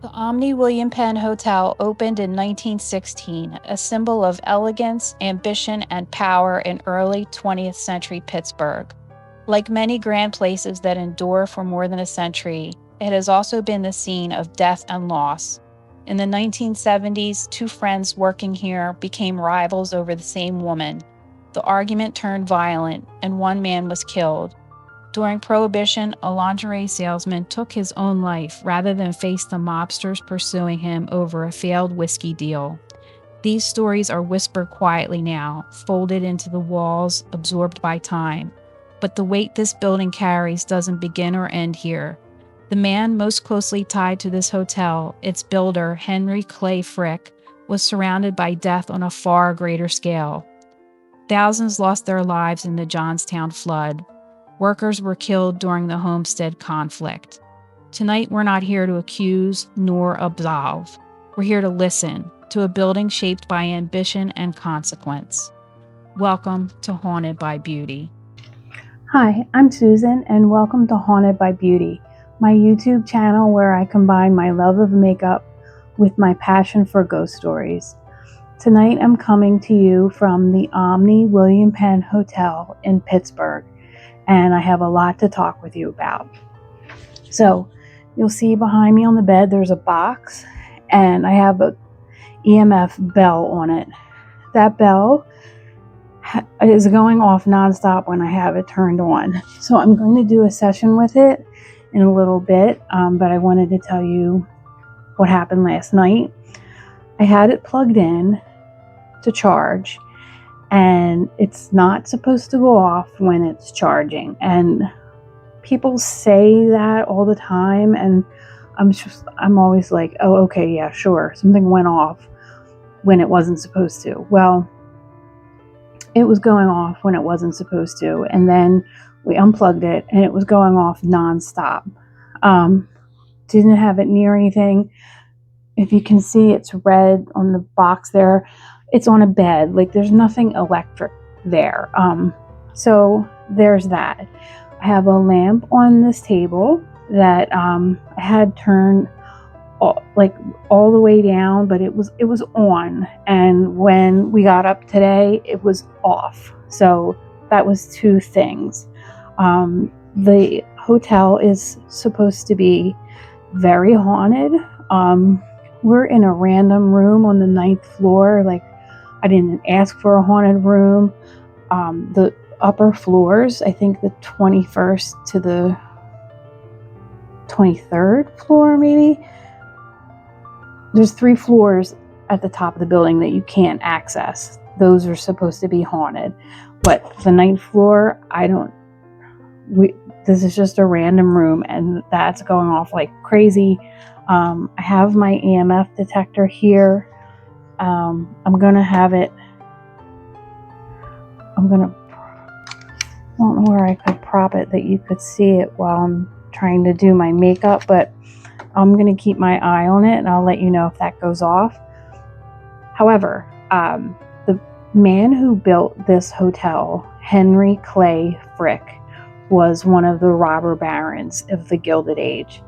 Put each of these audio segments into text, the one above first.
The Omni William Penn Hotel opened in 1916, a symbol of elegance, ambition, and power in early 20th century Pittsburgh. Like many grand places that endure for more than a century, it has also been the scene of death and loss. In the 1970s, two friends working here became rivals over the same woman. The argument turned violent, and one man was killed. During Prohibition, a lingerie salesman took his own life rather than face the mobsters pursuing him over a failed whiskey deal. These stories are whispered quietly now, folded into the walls, absorbed by time. But the weight this building carries doesn't begin or end here. The man most closely tied to this hotel, its builder, Henry Clay Frick, was surrounded by death on a far greater scale. Thousands lost their lives in the Johnstown flood. Workers were killed during the Homestead conflict. Tonight, we're not here to accuse nor absolve. We're here to listen to a building shaped by ambition and consequence. Welcome to Haunted by Beauty. Hi, I'm Susan, and welcome to Haunted by Beauty, my YouTube channel where I combine my love of makeup with my passion for ghost stories. Tonight, I'm coming to you from the Omni William Penn Hotel in Pittsburgh, and I have a lot to talk with you about. So, you'll see behind me on the bed there's a box, and I have an EMF bell on it. That bell is going off nonstop when I have it turned on. So I'm going to do a session with it in a little bit, but I wanted to tell you what happened last night. I had it plugged in to charge, and it's not supposed to go off when it's charging. And people say that all the time, and I'm always like, oh, okay, yeah, sure. Something went off when it wasn't supposed to. Well, it was going off when it wasn't supposed to, and then we unplugged it, and it was going off nonstop. Didn't have it near anything. If you can see, it's red on the box there. It's on a bed. Like, there's nothing electric there. So there's that. I have a lamp on this table that I had turned all the way down, but it was on, and when we got up today it was off. So that was two things. The hotel is supposed to be very haunted. We're in a random room on the 9th floor. Like, I didn't ask for a haunted room. The upper floors, I think the 21st to the 23rd floor, maybe. There's 3 floors at the top of the building that you can't access. Those are supposed to be haunted. But the 9th floor, this is just a random room, and that's going off like crazy. I have my EMF detector here. I'm going to have it. I don't know where I could prop it that you could see it while I'm trying to do my makeup, but I'm going to keep my eye on it, and I'll let you know if that goes off. However, the man who built this hotel, Henry Clay Frick, was one of the robber barons of the Gilded Age.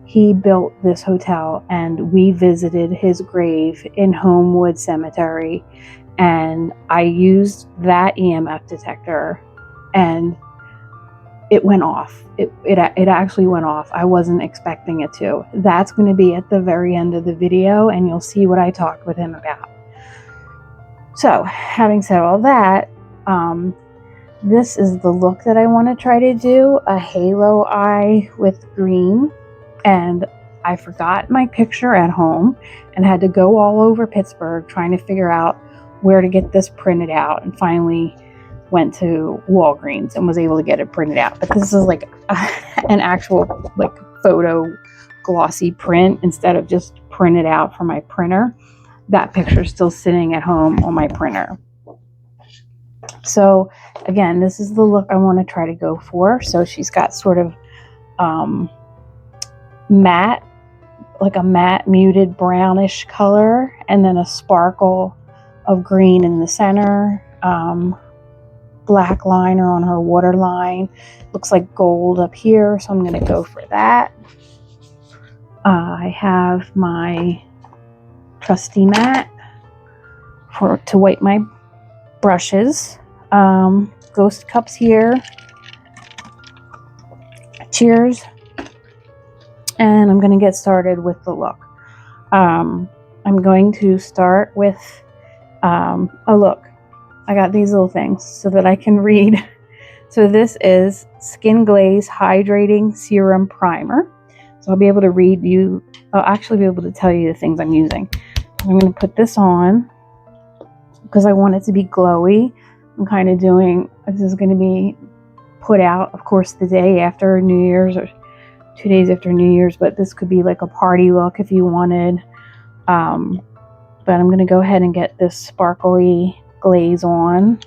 He built this hotel, and we visited his grave in Homewood Cemetery, and I used that EMF detector, and it went off. It actually went off. I wasn't expecting it to. That's going to be at the very end of the video, and you'll see what I talked with him about. So, having said all that, this is the look that I want to try to do, a halo eye with green. And I forgot my picture at home and had to go all over Pittsburgh trying to figure out where to get this printed out, and finally went to Walgreens and was able to get it printed out. But this is like an actual photo glossy print instead of just printed out from my printer. That picture's still sitting at home on my printer. So again, this is the look I want to try to go for. So she's got sort of matte, like a matte muted brownish color, and then a sparkle of green in the center. Black liner on her waterline. Looks like gold up here, so I'm going to go for that. I have my trusty mat to wipe my brushes. Ghost cups here. Cheers. And I'm going to get started with the look. I'm going to start with, oh look, I got these little things so that I can read. So this is Skin Glaze Hydrating Serum Primer. So I'll be able to read you, I'll actually be able to tell you the things I'm using. I'm going to put this on because I want it to be glowy. I'm kind of doing, this is going to be put out, of course, the day after New Year's or 2 days after New Year's, but this could be like a party look if you wanted. But I'm going to go ahead and get this sparkly glaze on.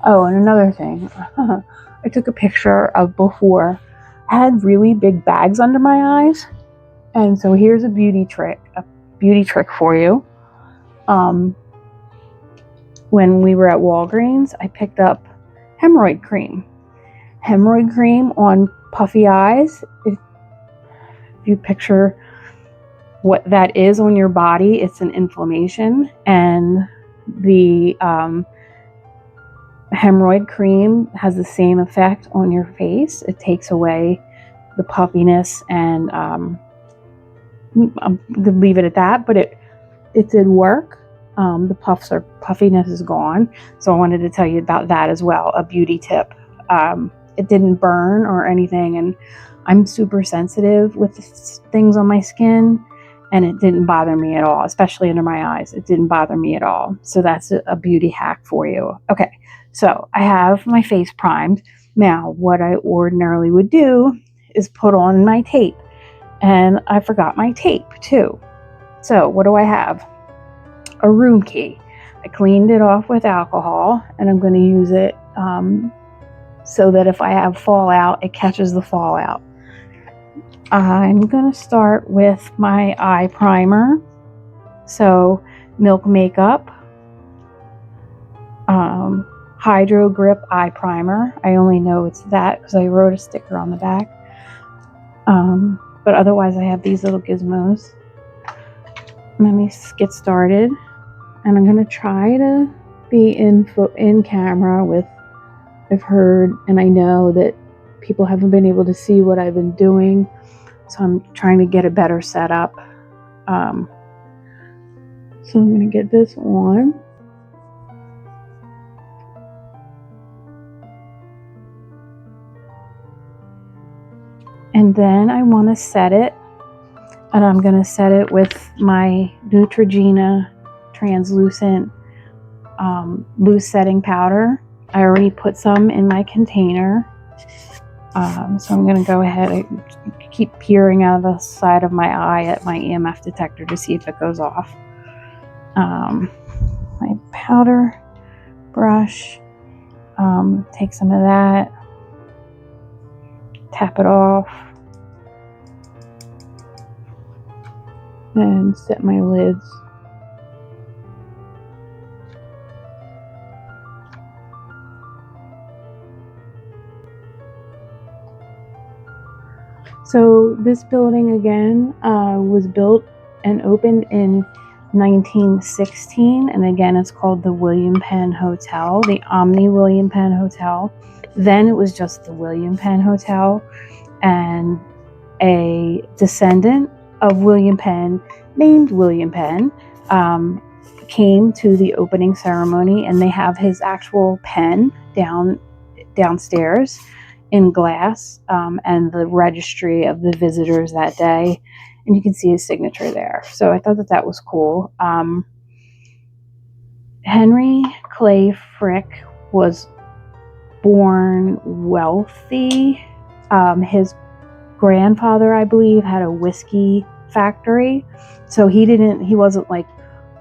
Oh, and another thing, I took a picture of before. I had really big bags under my eyes, and so here's a beauty trick for you. When we were at Walgreens, I picked up hemorrhoid cream. Hemorrhoid cream on puffy eyes. If you picture what that is on your body, it's an inflammation, and the hemorrhoid cream has the same effect on your face. It takes away the puffiness, and I'm going to leave it at that, but it did work. The puffiness is gone. So I wanted to tell you about that as well, a beauty tip. It didn't burn or anything, and I'm super sensitive with things on my skin, and it didn't bother me at all, especially under my eyes. It didn't bother me at all. So that's a beauty hack for you. Okay, so I have my face primed. Now, what I ordinarily would do is put on my tape, and I forgot my tape too. So what do I have? A room key. I cleaned it off with alcohol, and I'm going to use it so that if I have fallout, it catches the fallout. I'm going to start with my eye primer. So Milk Makeup Hydro Grip Eye Primer. I only know it's that because I wrote a sticker on the back. But otherwise I have these little gizmos. Let me get started. And I'm going to try to be in camera with, I've heard and I know that people haven't been able to see what I've been doing. So I'm trying to get a better setup. So I'm going to get this on. And then I want to set it. And I'm going to set it with my Neutrogena translucent loose setting powder. I already put some in my container. So I'm going to go ahead and keep peering out of the side of my eye at my EMF detector to see if it goes off. My powder brush, take some of that, tap it off, and set my lids. So this building again was built and opened in 1916, and again it's called the William Penn Hotel, the Omni William Penn Hotel. Then it was just the William Penn Hotel, and a descendant of William Penn named William Penn came to the opening ceremony, and they have his actual pen downstairs in glass, and the registry of the visitors that day, and you can see his signature there. So I thought that was cool. Henry Clay Frick was born wealthy. His grandfather, I believe, had a whiskey factory, so he wasn't like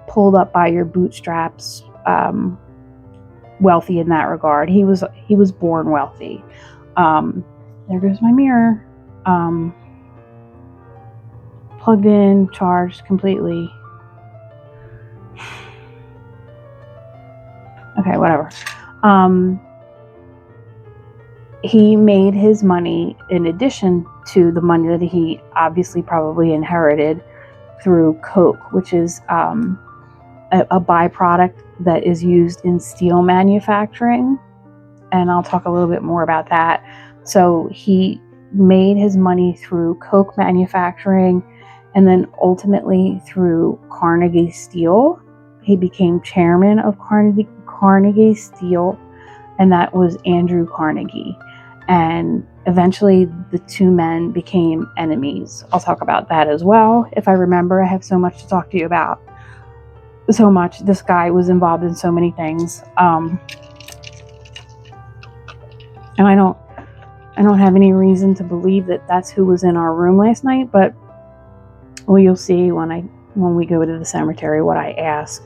pulled up by your bootstraps, wealthy in that regard. He was born wealthy. There goes my mirror. Plugged in, charged completely. Okay, whatever. he made his money in addition to the money that he obviously probably inherited through coke, which is a byproduct that is used in steel manufacturing. And I'll talk a little bit more about that. So he made his money through coke manufacturing, and then ultimately through Carnegie Steel. He became chairman of Carnegie Steel, and that was Andrew Carnegie. And eventually the two men became enemies. I'll talk about that as well if I remember. I have so much to talk to you about. So much. This guy was involved in so many things. And I don't have any reason to believe that that's who was in our room last night, but well, you'll see when we go to the cemetery what I ask.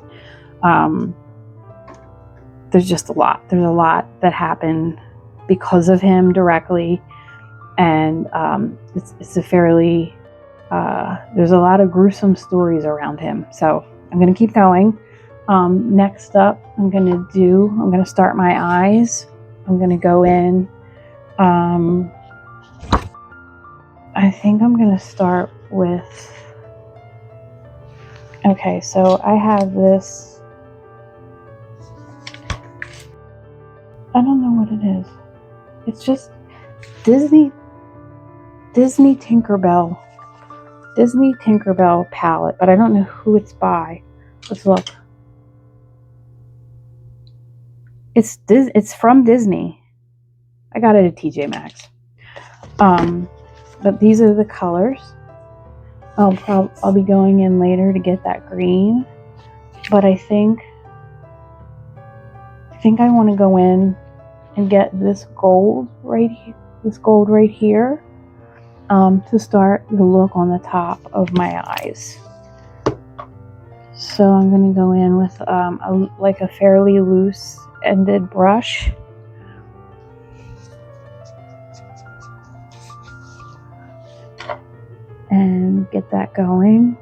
There's just a lot. There's a lot that happened because of him directly, and it's a fairly there's a lot of gruesome stories around him. So I'm going to keep going. Next up, I'm going to start my eyes. I'm going to go in. I think I'm going to start with, okay, so I have this, I don't know what it is. It's just Disney Tinkerbell palette, but I don't know who it's by. Let's look. It's from Disney. I got it at TJ Maxx. But these are the colors. I'll be going in later to get that green, but I think I want to go in and get this gold right here, to start the look on the top of my eyes. So I'm going to go in with a fairly loose ended brush. And get that going.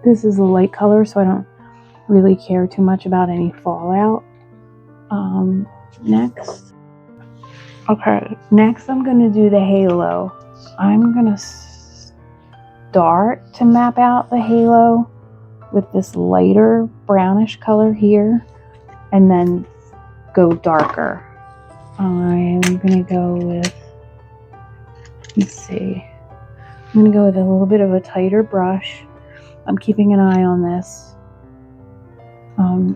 This is a light color, so I don't really care too much about any fallout. Next I'm going to do the halo. I'm going to start to map out the halo with this lighter brownish color here, and then go darker. I'm going to go with, let's see, I'm going to go with a little bit of a tighter brush. I'm keeping an eye on this.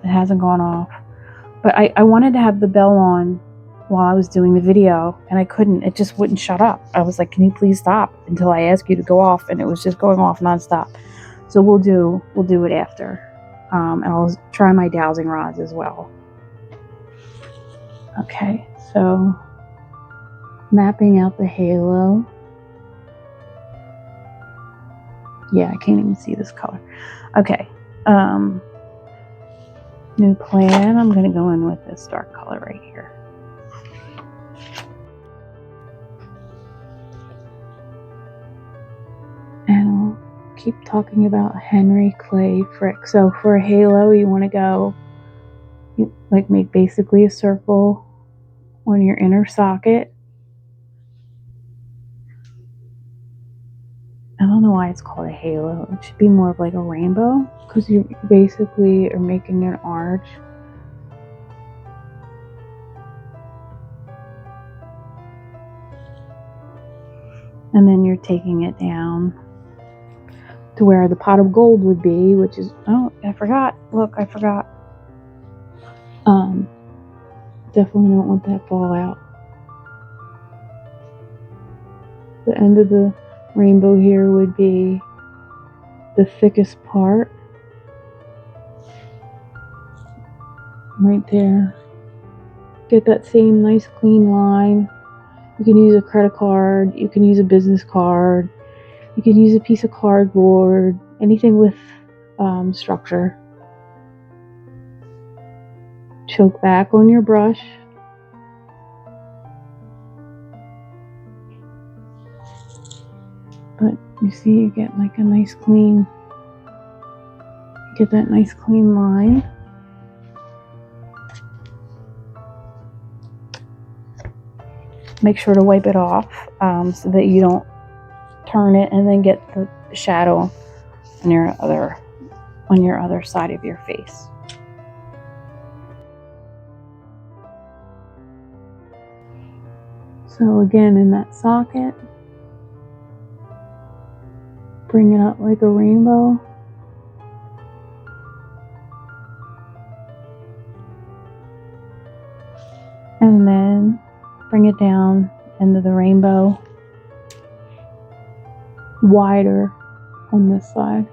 It hasn't gone off. But I wanted to have the bell on while I was doing the video, and I couldn't. It just wouldn't shut up. I was like, can you please stop until I ask you to go off? And it was just going off nonstop. So we'll do it after. And I'll try my dowsing rods as well. Okay, so mapping out the halo. Yeah, I can't even see this color. Okay. New plan. I'm going to go in with this dark color right here. And I'll keep talking about Henry Clay Frick. So for a halo, you want to go, make basically a circle on your inner socket. I don't know why it's called a halo. It should be more of like a rainbow, because you basically are making an arch. And then you're taking it down to where the pot of gold would be, which is, oh, I forgot. Look, I forgot. Definitely don't want that fallout. The end of the rainbow here would be the thickest part. Right there. Get that same nice clean line. You can use a credit card, you can use a business card, you can use a piece of cardboard, anything with structure. Choke back on your brush But you see, you get like a nice clean, get that nice clean line. Make sure to wipe it off so that you don't turn it and then get the shadow on your other side of your face. So again, in that socket, bring it up like a rainbow. And then bring it down into the rainbow, wider on this side.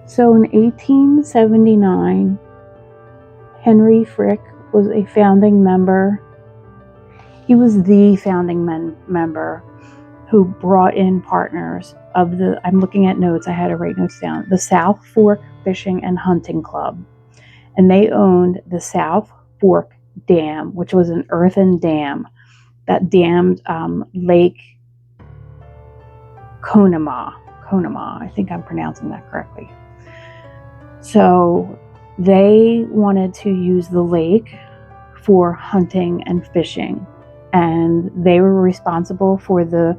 So in 1879, Henry Frick was a founding member. He was the founding member who brought in partners of the, I'm looking at notes, I had to write notes down, the South Fork Fishing and Hunting Club. And they owned the South Fork Dam, which was an earthen dam that dammed Lake Conemaugh. I think I'm pronouncing that correctly. So they wanted to use the lake for hunting and fishing, and they were responsible for the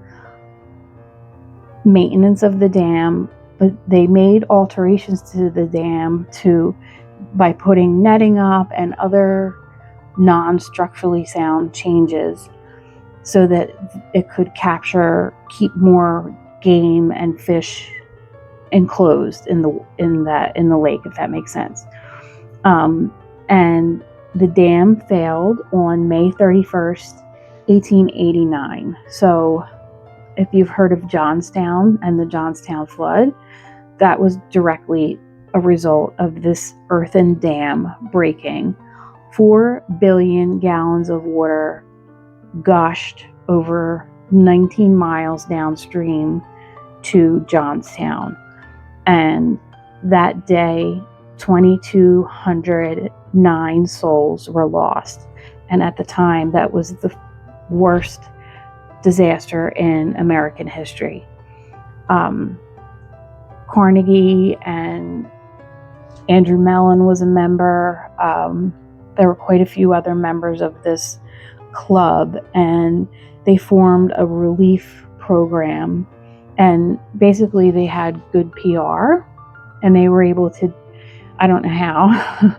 maintenance of the dam, but they made alterations to the dam by putting netting up and other non-structurally sound changes so that it could keep more game and fish enclosed in the lake, if that makes sense. And the dam failed on May 31st, 1889. So if you've heard of Johnstown and the Johnstown flood, that was directly a result of this earthen dam breaking. 4 billion gallons of water gushed over 19 miles downstream to Johnstown. And that day, 2,209 souls were lost. And at the time, that was the worst disaster in American history. Carnegie and Andrew Mellon was a member. There were quite a few other members of this club, and they formed a relief program. And basically they had good PR, and they were able to, I don't know how,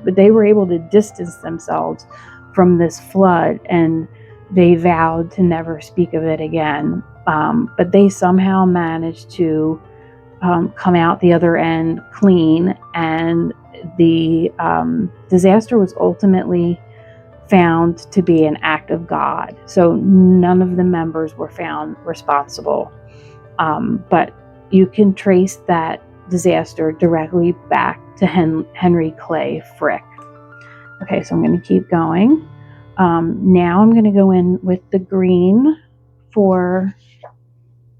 but they were able to distance themselves from this flood, and they vowed to never speak of it again. But they somehow managed to come out the other end clean, and the disaster was ultimately found to be an act of God. So none of the members were found responsible. But you can trace that disaster directly back to Henry Clay Frick. Okay, so I'm going to keep going. Now I'm going to go in with the green for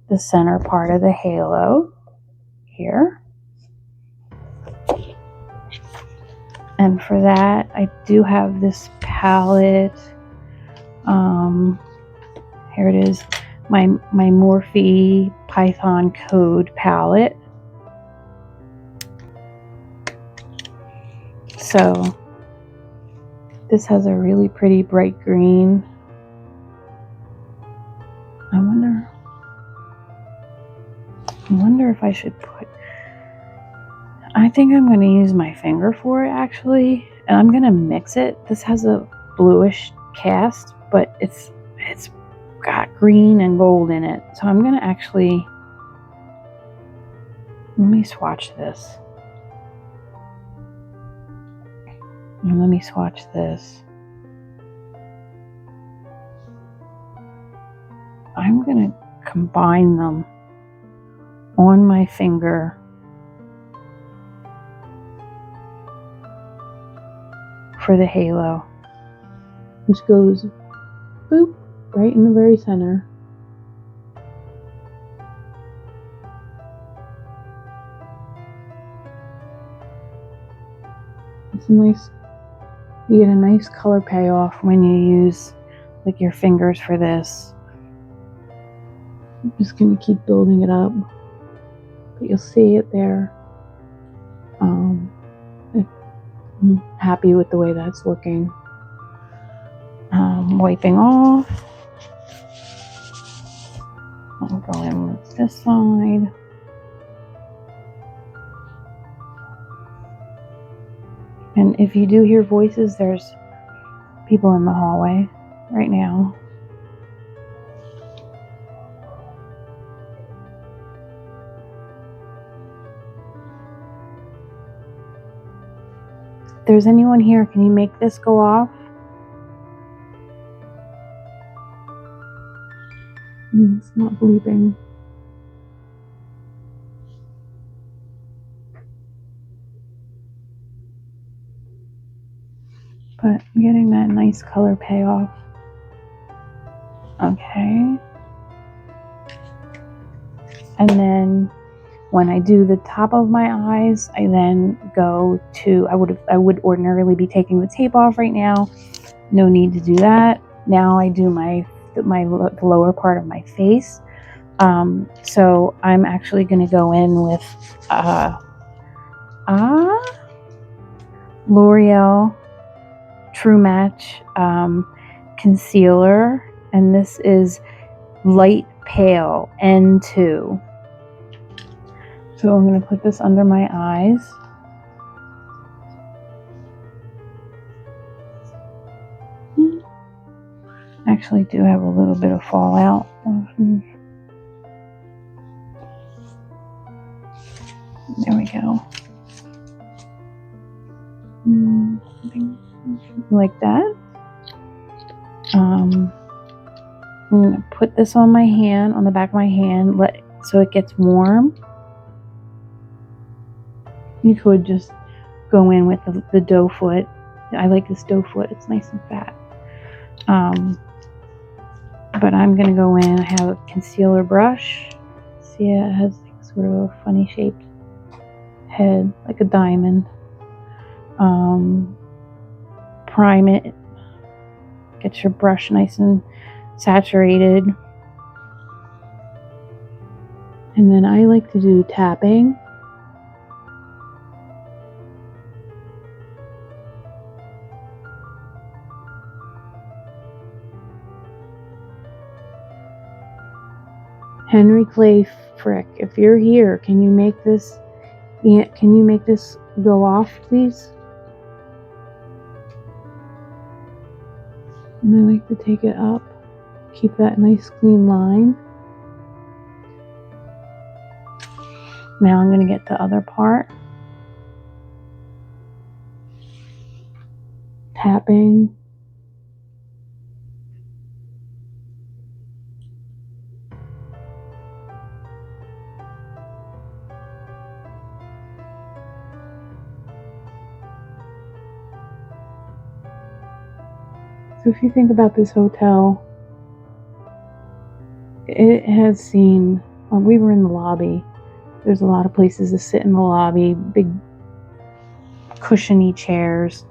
the center part of the halo here. And for that, I do have this palette. Here it is, my Morphe Python Code palette. So this has a really pretty bright green. I wonder if I should I think I'm going to use my finger for it, actually, and I'm going to mix it. This has a bluish cast, but it's got green and gold in it. So I'm going to actually, let me swatch this. And let me swatch this. I'm going to combine them on my finger for the halo, which goes boop right in the very center. It's a nice, You get a nice color payoff when you use like your fingers for this. I'm just going to keep building it up, but you'll see it there. I'm happy with the way that's looking. Wiping off. I'll go in with this side. And if you do hear voices, there's people in the hallway right now. If there's anyone here, can you make this go off? It's not bleeping. But I'm getting that nice color payoff. Okay. And then when I do the top of my eyes, I then go to, I would ordinarily be taking the tape off right now. No need to do that. Now I do the lower part of my face. So I'm actually going to go in with L'Oreal True Match concealer, and this is light pale N2. So I'm going to put this under my eyes. Actually do have a little bit of fallout. There we go. Like that. I'm going to put this on my hand, on the back of my hand, so it gets warm. You could just go in with the doe foot. I like this doe foot. It's nice and fat. But I'm going to go in. I have a concealer brush. See, it has like sort of a funny shaped head, like a diamond. Prime it. Get your brush nice and saturated. And then I like to do tapping. Henry Clay Frick, if you're here, can you make this go off, please? And I like to take it up, keep that nice clean line. Now I'm going to get the other part. Tapping. So if you think about this hotel, it has seen, we were in the lobby. There's a lot of places to sit in the lobby, big cushiony chairs.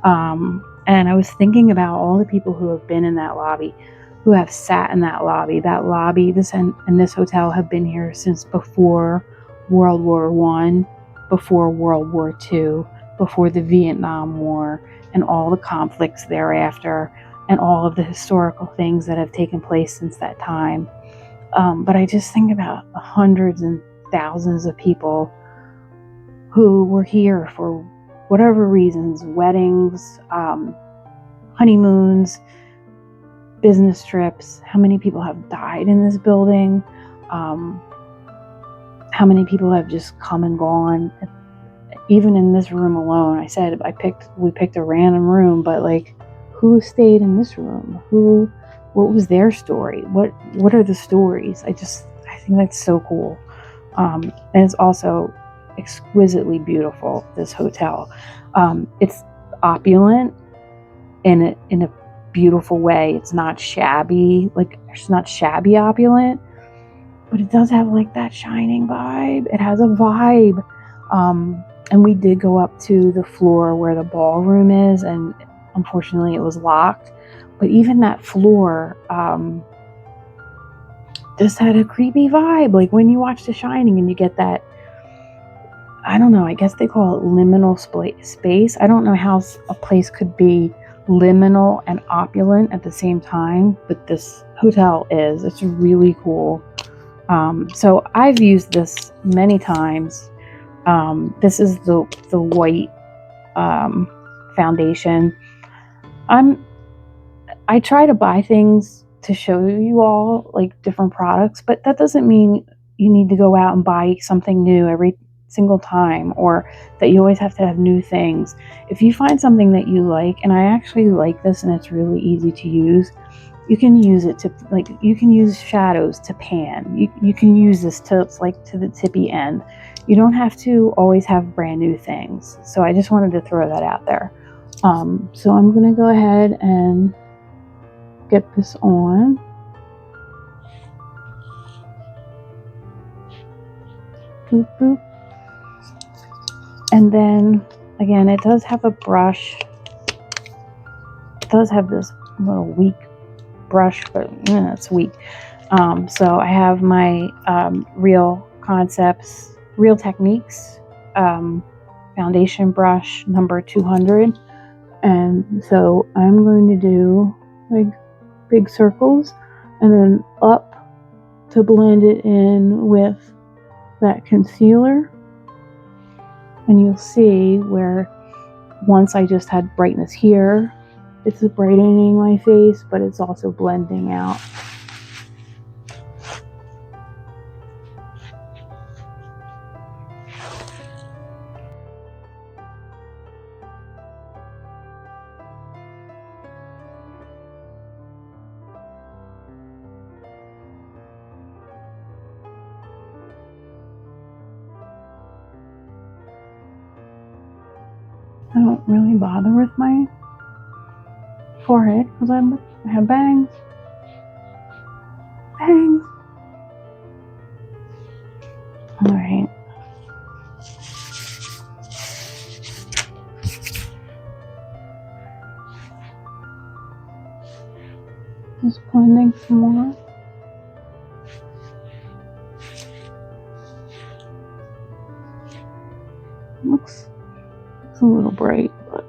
And I was thinking about all the people who have been in that lobby, who have sat in that lobby. That lobby, this hotel have been here since before World War I, before World War II, before the Vietnam War, and all the conflicts thereafter, and all of the historical things that have taken place since that time. But I just think about the hundreds and thousands of people who were here for whatever reasons, weddings, honeymoons, business trips. How many people have died in this building? How many people have just come and gone? Even in this room alone, I said we picked a random room, but like, who stayed in this room? What was their story? What are the stories? I think that's so cool. And it's also exquisitely beautiful, this hotel. It's opulent in a beautiful way. It's not shabby, opulent, but it does have like that shining vibe. It has a vibe. And we did go up to the floor where the ballroom is, and unfortunately it was locked. But even that floor just had a creepy vibe. Like when you watch The Shining and you get that, I don't know, I guess they call it liminal space. I don't know how a place could be liminal and opulent at the same time, but this hotel is. It's really cool. So I've used this many times. This is the white foundation. I try to buy things to show you all like different products, but that doesn't mean you need to go out and buy something new every single time, or that you always have to have new things. If you find something that you like, and I actually like this and it's really easy to use, you can use it to, like, you can use shadows to pan. You can use this to, like, to the tippy end. You don't have to always have brand new things. So I just wanted to throw that out there. So I'm going to go ahead and get this on. Boop, boop. And then, again, it does have a brush. It does have this little weak brush, but it's weak. So I have my Real Concepts, Real Techniques foundation brush number 200. And so I'm going to do like big circles and then up to blend it in with that concealer. And you'll see where once I just had brightness here, it's brightening my face, but it's also blending out. I don't really bother with my forehead because I have bangs. Bangs. All right. Just blending some more. Looks a little bright, but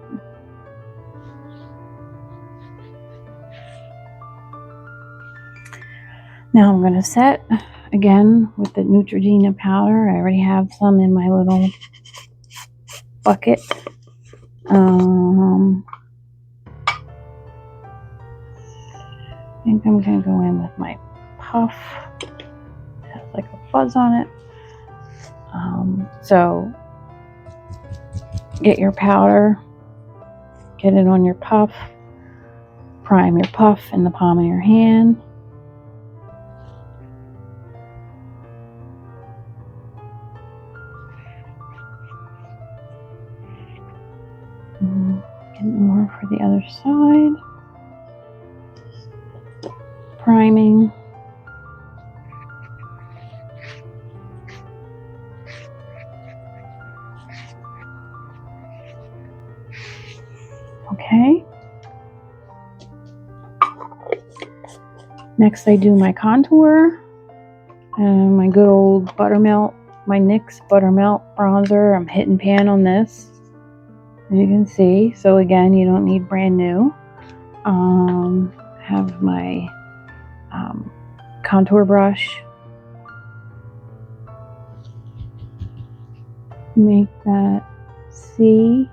now I'm going to set again with the Neutrogena powder. I already have some in my little bucket. I think I'm going to go in with my puff. It has like a fuzz on it. So get your powder, get it on your puff, prime your puff in the palm of your hand. Get more for the other side. Priming. Okay. Next I do my contour and my good old buttermelt, my NYX buttermelt bronzer. I'm hit and pan on this, as you can see. So again, you don't need brand new. Have my contour brush. Make that C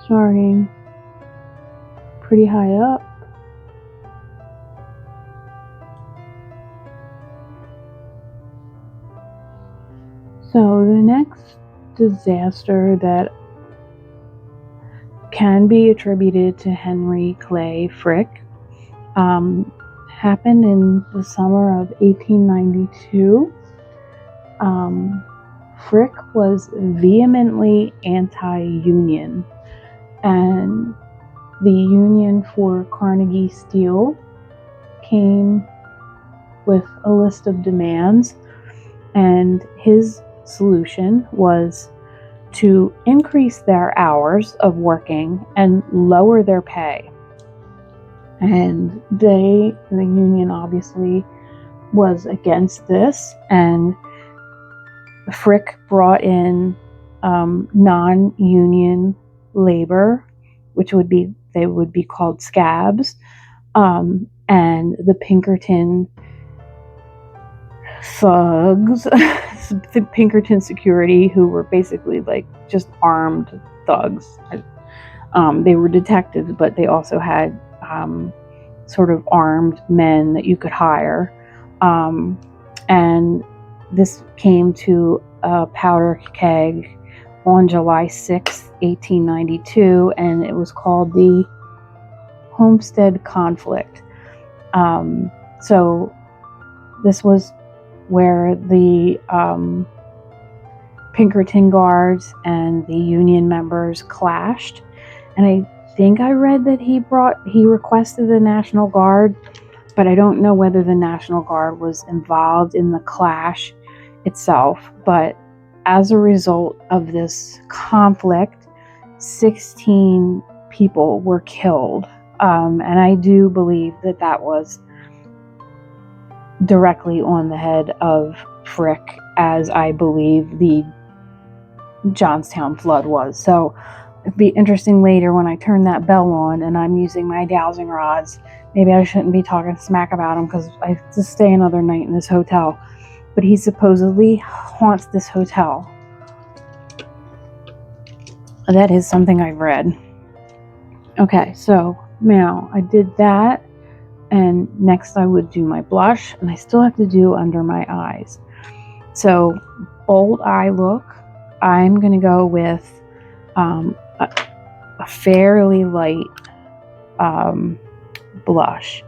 starting pretty high up. So the next disaster that can be attributed to Henry Clay Frick happened in the summer of 1892. Frick was vehemently anti-union, and the Union for Carnegie Steel came with a list of demands, and his solution was to increase their hours of working and lower their pay. And the union obviously was against this, and Frick brought in non-union labor, which would be called scabs, and the Pinkerton thugs, the Pinkerton security, who were basically like just armed thugs. They were detectives, but they also had sort of armed men that you could hire. And this came to a powder keg on July 6th, 1892, and it was called the Homestead Conflict. So this was where the Pinkerton guards and the union members clashed. And I think I read that he requested the National Guard, but I don't know whether the National Guard was involved in the clash itself. But as a result of this conflict, 16 people were killed. And I do believe that was directly on the head of Frick, as I believe the Johnstown flood was. So it'd be interesting later when I turn that bell on and I'm using my dowsing rods. Maybe I shouldn't be talking smack about him because I have to stay another night in this hotel. But he supposedly haunts this hotel. That is something I've read. Okay, so now I did that. And next I would do my blush, and I still have to do under my eyes. So bold eye look, I'm going to go with a fairly light blush.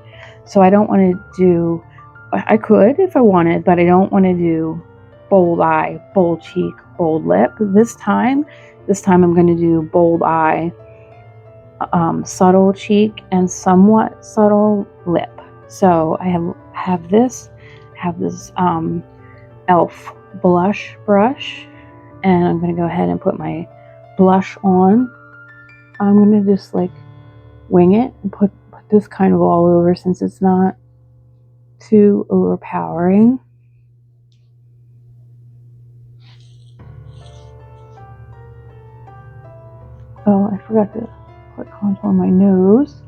So I don't want to do, I could if I wanted, but I don't want to do bold eye, bold cheek, bold lip. This time I'm going to do bold eye, subtle cheek, and somewhat subtle lip. So I have this e.l.f. blush brush, and I'm going to go ahead and put my blush on. I'm going to just like wing it and put this kind of all over, since it's not too overpowering. Oh, I forgot to put contour on my nose.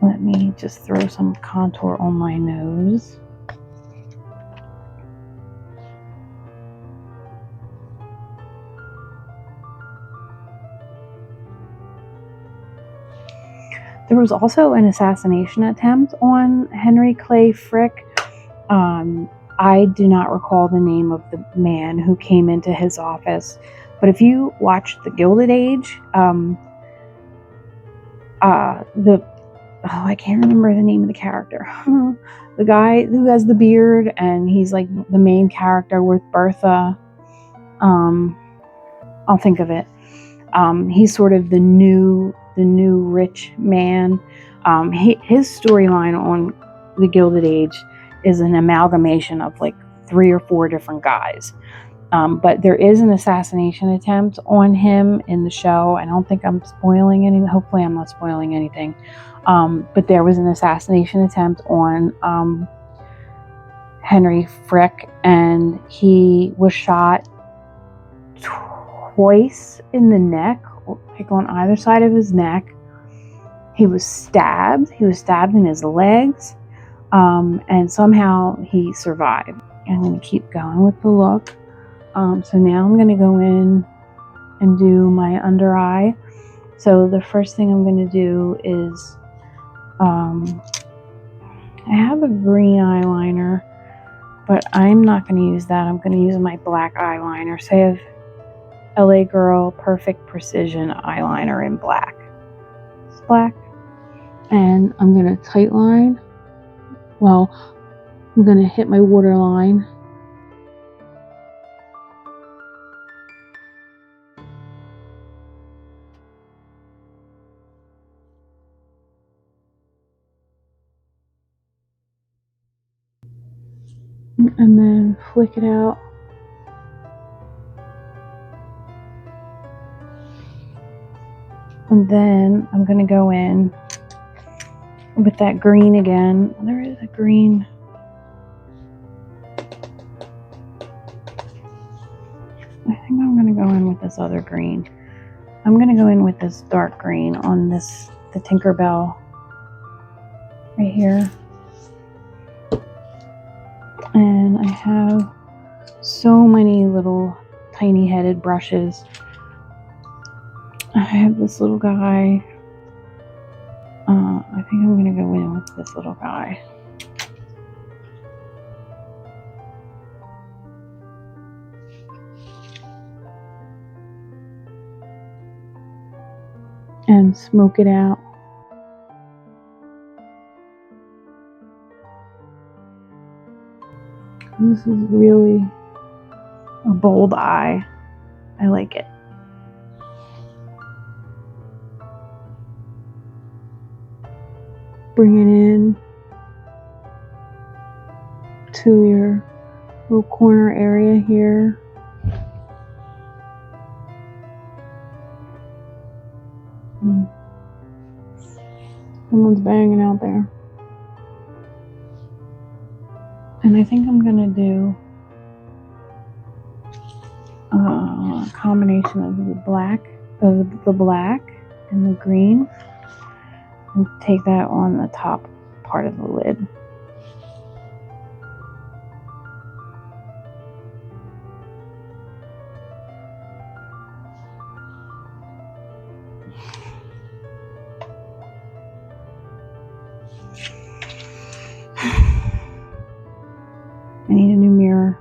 Let me just throw some contour on my nose. There was also an assassination attempt on Henry Clay Frick. I do not recall the name of the man who came into his office, but if you watched the Gilded Age, I can't remember the name of the character. The guy who has the beard, and he's like the main character with Bertha. I'll think of it. He's sort of the new rich man. His storyline on the Gilded Age is an amalgamation of like 3 or 4 different guys. But there is an assassination attempt on him in the show. I don't think I'm spoiling anything. Hopefully I'm not spoiling anything. But there was an assassination attempt on Henry Frick, and he was shot twice in the neck, like on either side of his neck. He was stabbed in his legs, and somehow he survived. I'm going to keep going with the look. So now I'm going to go in and do my under eye. So the first thing I'm going to do is, I have a green eyeliner, but I'm not going to use that. I'm going to use my black eyeliner. So I have LA Girl Perfect Precision eyeliner in black. It's black. And I'm going to tight line. Well, I'm going to hit my waterline. and then flick it out. And then I'm going to go in with that green again. There is a green. I think I'm going to go in with this other green. I'm going to go in with this dark green on the Tinkerbell right here. And I have so many little tiny headed brushes. I have this little guy. I think I'm going to go in with this little guy. And smoke it out. This is really a bold eye. I like it. Bring it in to your little corner area here. Someone's banging out there. And I think I'm gonna do a combination of the black and the green, and take that on the top part of the lid. I need a new mirror.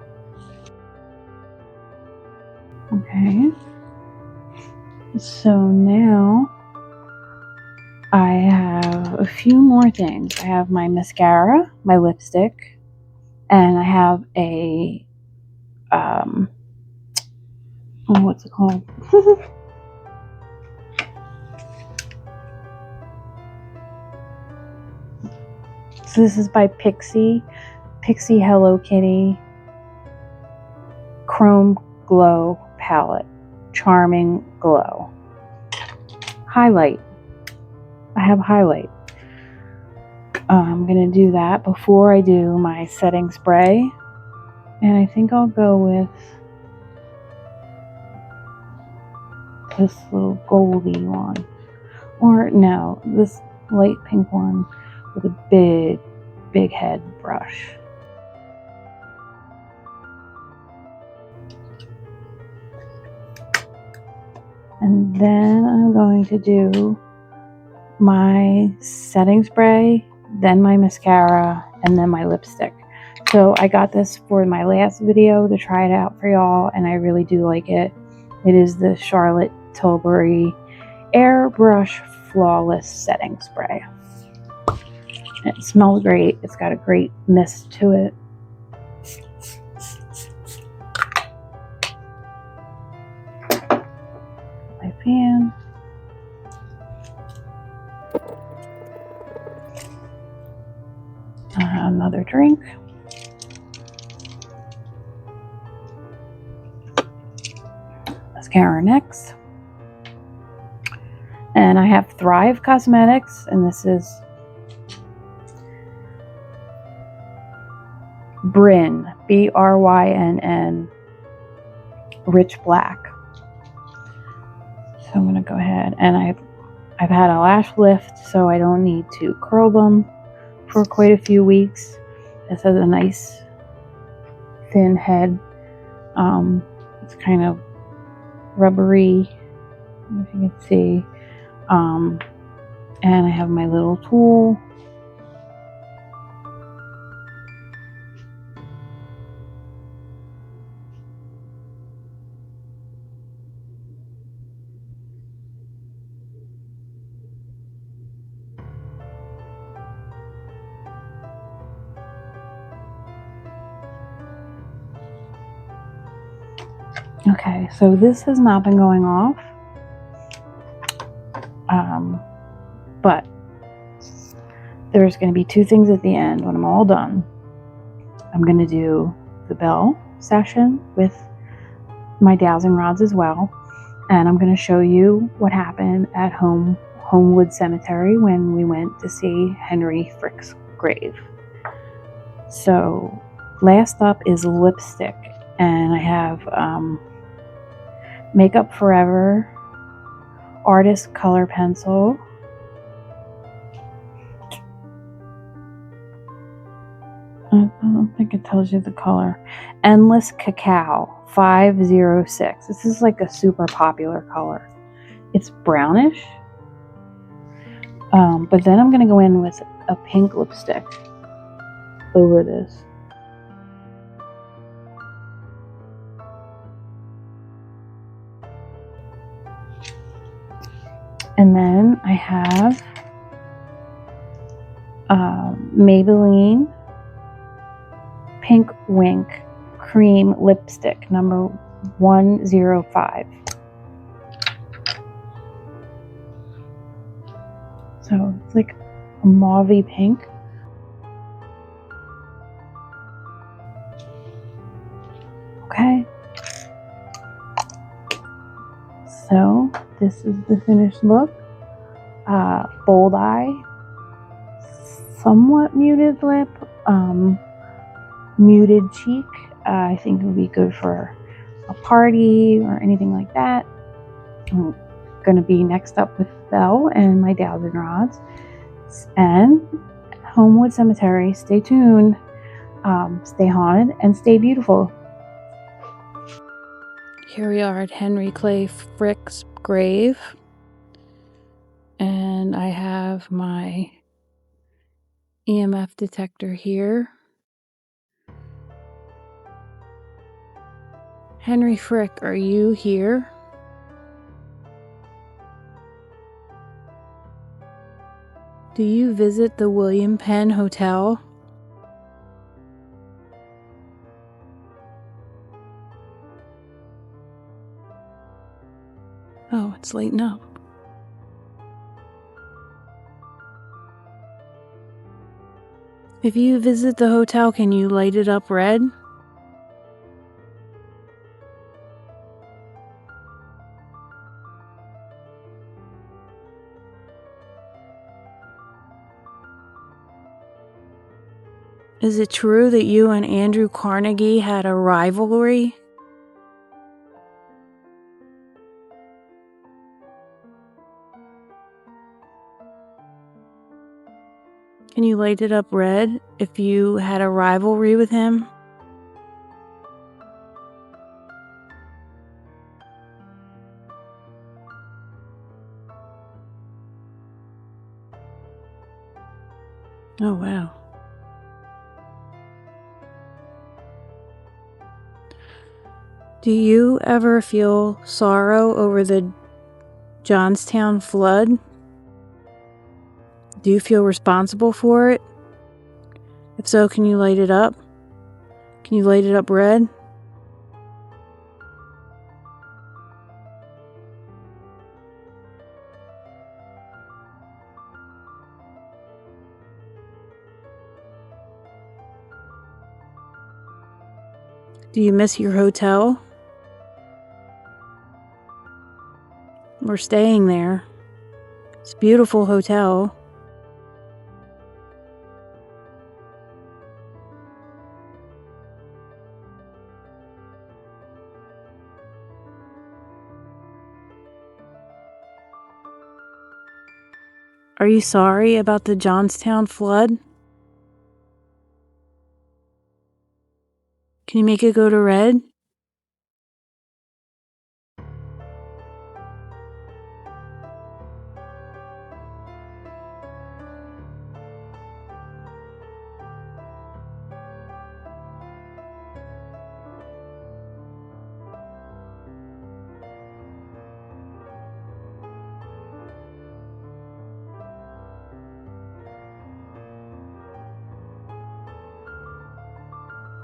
Okay. So now I have a few more things. I have my mascara, my lipstick, and I have a what's it called? So this is by Pixie Hello Kitty Chrome Glow Palette. Charming Glow. Highlight. I have highlight. I'm going to do that before I do my setting spray. And I think I'll go with this little goldy one. Or no, this light pink one with a big head brush. And then I'm going to do my setting spray, then my mascara, and then my lipstick. So I got this for my last video to try it out for y'all, and I really do like it. It is the Charlotte Tilbury Airbrush Flawless Setting Spray. It smells great. It's got a great mist to it. My fan. Another drink. Mascara next. And I have Thrive Cosmetics, and this is Brynn, Brynn, Rich Black. So I'm going to go ahead, and I've had a lash lift, so I don't need to curl them for quite a few weeks. This has a nice thin head. It's kind of rubbery, if you can see. And I have my little tool. Okay, so this has not been going off, but there's going to be two things at the end when I'm all done. I'm going to do the bell session with my dowsing rods as well. And I'm going to show you what happened at Homewood Cemetery when we went to see Henry Frick's grave. So last up is lipstick, and I have Makeup Forever Artist Color Pencil. I don't think it tells you the color. Endless Cacao 506. This is like a super popular color. It's brownish. But then I'm going to go in with a pink lipstick over this. And then I have Maybelline Pink Wink Cream Lipstick number 105. So it's like a mauvey pink. Okay. So this is the finished look. Bold eye, somewhat muted lip, muted cheek. I think it would be good for a party or anything like that. I'm going to be next up with Belle and my dowsing rods. And Homewood Cemetery. Stay tuned. Stay haunted and stay beautiful. Here we are at Henry Clay Frick's grave. And I have my EMF detector here. Henry Frick, are you here? Do you visit the William Penn Hotel? Oh, it's lighting up. If you visit the hotel, can you light it up red? Is it true that you and Andrew Carnegie had a rivalry? Can you light it up red if you had a rivalry with him? Oh, wow. Do you ever feel sorrow over the Johnstown flood? Do you feel responsible for it? If so, can you light it up? Can you light it up red? Do you miss your hotel? We're staying there. It's a beautiful hotel. Are you sorry about the Johnstown flood? Can you make it go to red?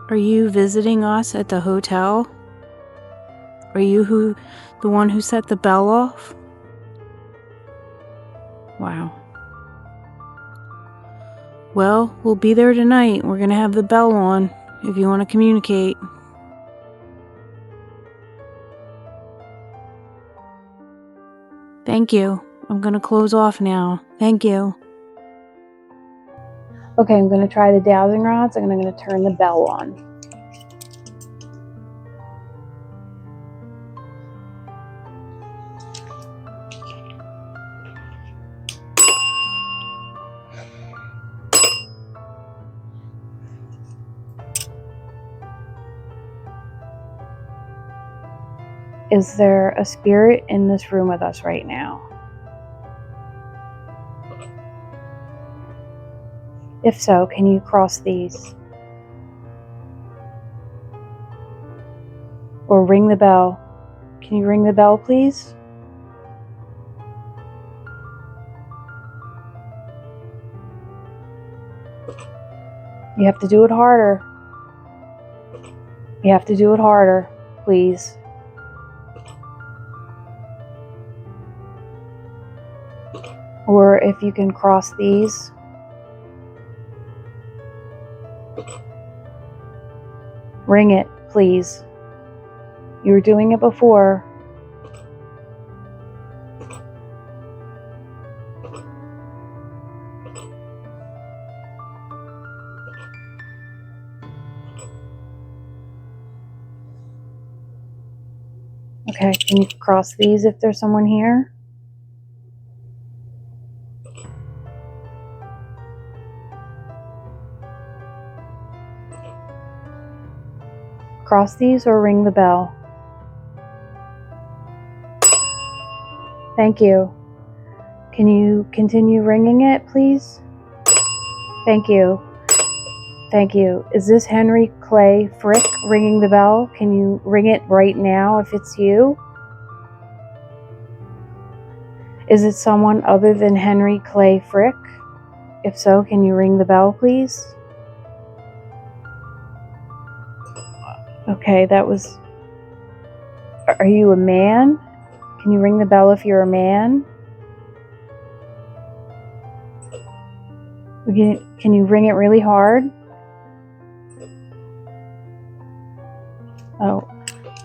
Are you visiting us at the hotel? Are you the one who set the bell off? Wow. Well, we'll be there tonight. We're going to have the bell on if you want to communicate. Thank you. I'm going to close off now. Thank you. Okay, I'm going to try the dowsing rods and I'm going to turn the bell on. Is there a spirit in this room with us right now? If so, can you cross these? Or ring the bell. Can you ring the bell, please? You have to do it harder. You have to do it harder, please. Or if you can cross these. Ring it, please. You were doing it before. Okay, can you cross these if there's someone here? Cross these or ring the bell. Thank you. Can you continue ringing it, please? Thank you. Thank you. Is this Henry Clay Frick ringing the bell? Can you ring it right now if it's you? Is it someone other than Henry Clay Frick? If so, can you ring the bell, please? Okay, that was... Are you a man? Can you ring the bell if you're a man? Can you ring it really hard? Oh,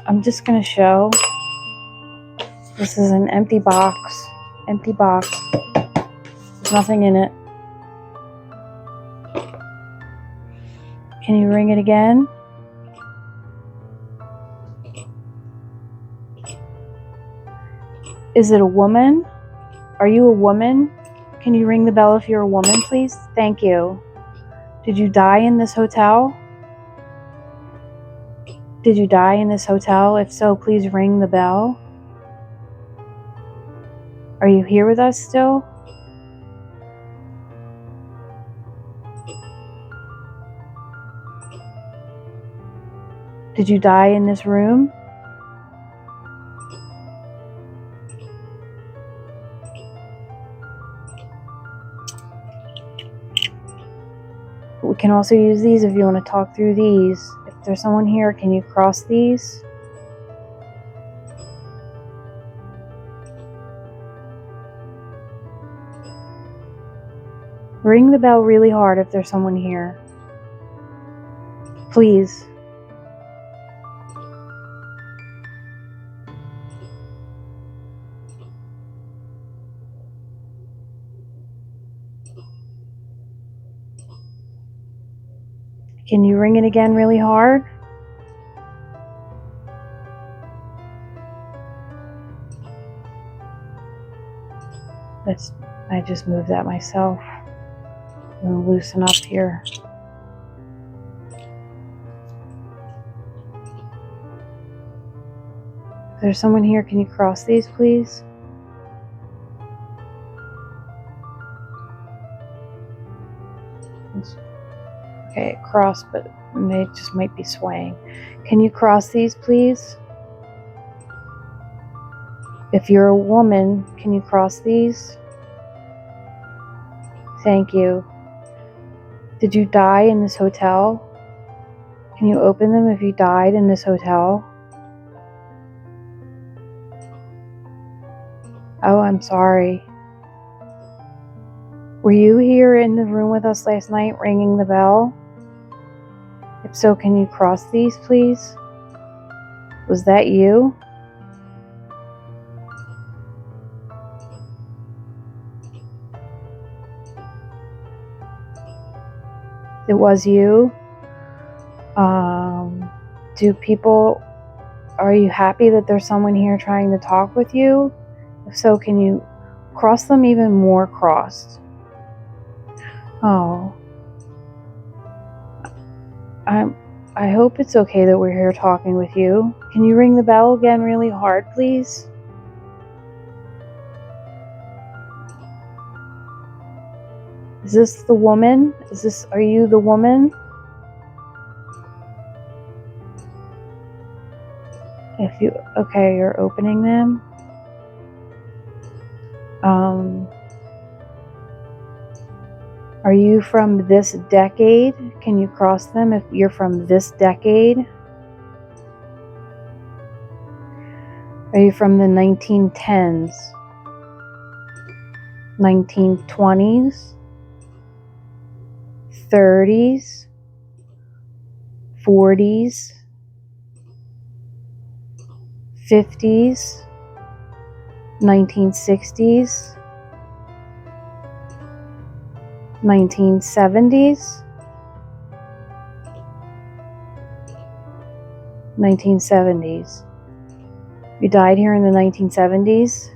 I'm just going to show. This is an empty box. Empty box. There's nothing in it. Can you ring it again? Is it a woman? Are you a woman? Can you ring the bell if you're a woman, please? Thank you. Did you die in this hotel? Did you die in this hotel? If so, please ring the bell. Are you here with us still? Did you die in this room? We can also use these if you want to talk through these. If there's someone here, can you cross these? Ring the bell really hard if there's someone here. Please. Can you ring it again really hard? I just moved that myself. I'm going to loosen up here. If there's someone here, can you cross these, please? Okay, it crossed, but they just might be swaying. Can you cross these, please? If you're a woman, can you cross these? Thank you. Did you die in this hotel? Can you open them if you died in this hotel? Oh, I'm sorry. Were you here in the room with us last night ringing the bell? If so, can you cross these, please? Was that you? It was you? Are you happy that there's someone here trying to talk with you? If so, can you cross them even more crossed? Oh, I hope it's okay that we're here talking with you. Can you ring the bell again really hard, please? Is this the woman? Are you the woman? Okay, you're opening them. Are you from this decade? Can you cross them if you're from this decade? Are you from the 1910s? 1920s? 30s? 40s? 50s? 1960s? 1970s? 1970s. You died here in the 1970s?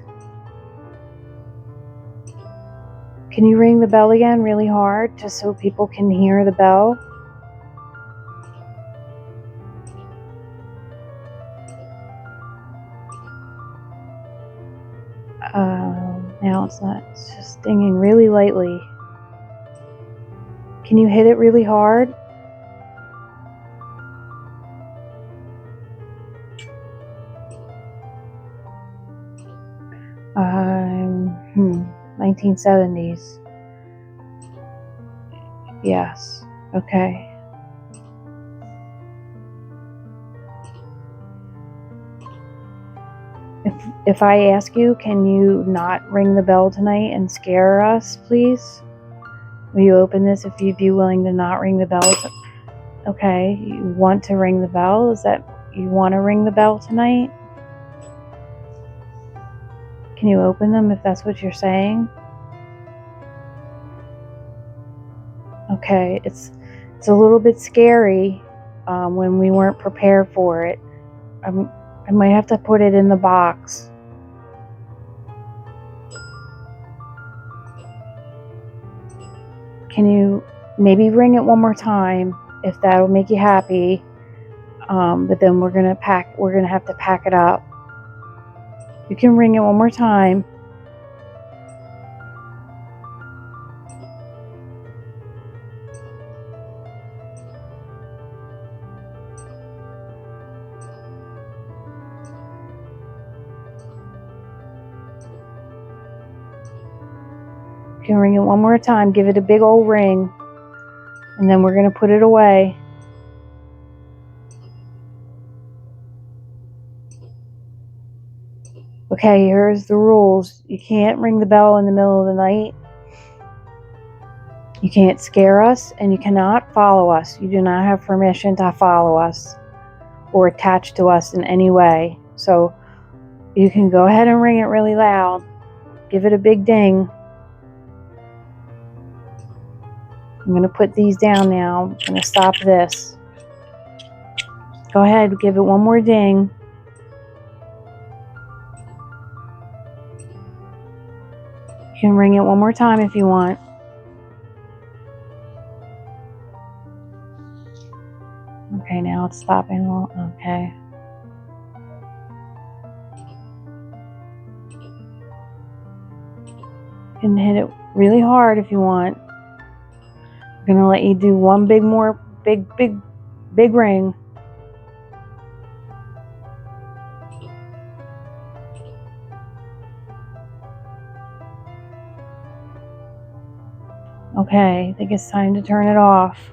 Can you ring the bell again really hard just so people can hear the bell? Now it's just dinging really lightly. Can you hit it really hard? Um, 1970s. Yes. Okay. If I ask you, can you not ring the bell tonight and scare us, please? Will you open this if you'd be willing to not ring the bell? Okay, you want to ring the bell? Is that you want to ring the bell tonight? Can you open them if that's what you're saying? Okay, it's a little bit scary when we weren't prepared for it. I might have to put it in the box. Can you maybe ring it one more time if that'll make you happy? But then we're gonna have to pack it up. You can ring it one more time. You can ring it one more time. Give it a big old ring. And then we're gonna put it away. Okay, here's the rules. You can't ring the bell in the middle of the night. You can't scare us, and you cannot follow us. You do not have permission to follow us or attach to us in any way. So you can go ahead and ring it really loud. Give it a big ding. I'm going to put these down now. I'm going to stop this. Go ahead, give it one more ding. You can ring it one more time if you want. Okay, now it's stopping. Okay. You can hit it really hard if you want. I'm gonna let you do one big ring. Okay, I think it's time to turn it off.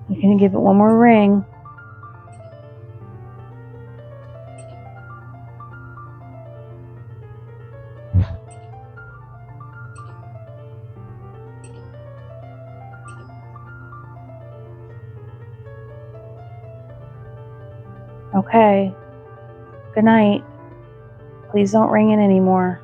You're gonna give it one more ring. Okay. Good night. Please don't ring it anymore.